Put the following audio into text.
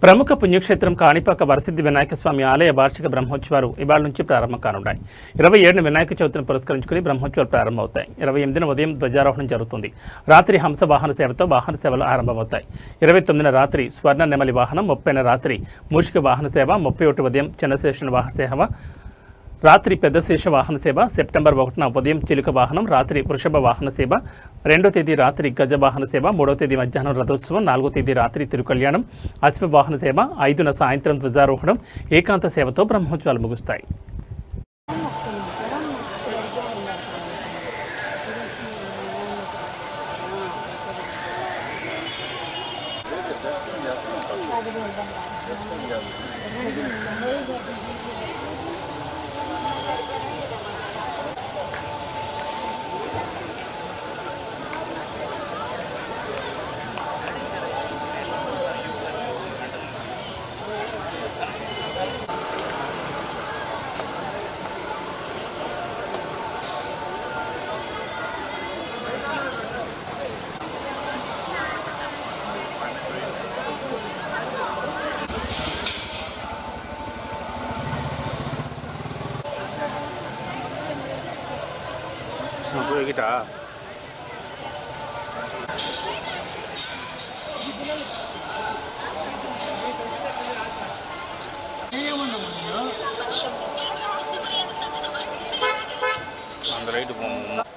ప్రముఖ పుణ్యక్షేత్రం కాణిపాక వరసిద్ధి వినాయక స్వామి ఆలయ వార్షిక బ్రహ్మోత్సవాలు ఇవాళ నుంచి ప్రారంభం కానున్నాయి. 27న వినాయక చవితిని పురస్కరించుకుని బ్రహ్మోత్సవాలు ప్రారంభమవుతాయి. 28న ఉదయం ధ్వజారోహణం జరుగుతుంది. రాత్రి హంస వాహన సేవతో వాహన సేవలు ఆరంభమవుతాయి. 29న రాత్రి స్వర్ణ నెమలి వాహనం, 30న రాత్రి మూషిక వాహన సేవ, 31 ఉదయం చిన్నశేషణ వాహన సేవ, రాత్రి పెద్ద శేష వాహన సేవ, సెప్టెంబర్ 1న ఉదయం చిలుక వాహనం, రాత్రి వృషభ వాహన సేవ, 2వ తేదీ రాత్రి గజ వాహన సేవ, 3వ తేదీ మధ్యాహ్నం రథోత్సవం, 4వ తేదీ రాత్రి తిరుకళ్యాణం, అశ్వ వాహన సేవ, 5న సాయంత్రం ధ్వజారోహణం, ఏకాంత సేవతో బ్రహ్మోత్సవాలు ముగుస్తాయి. 여기다. அந்த ரைட்டு போகணும்.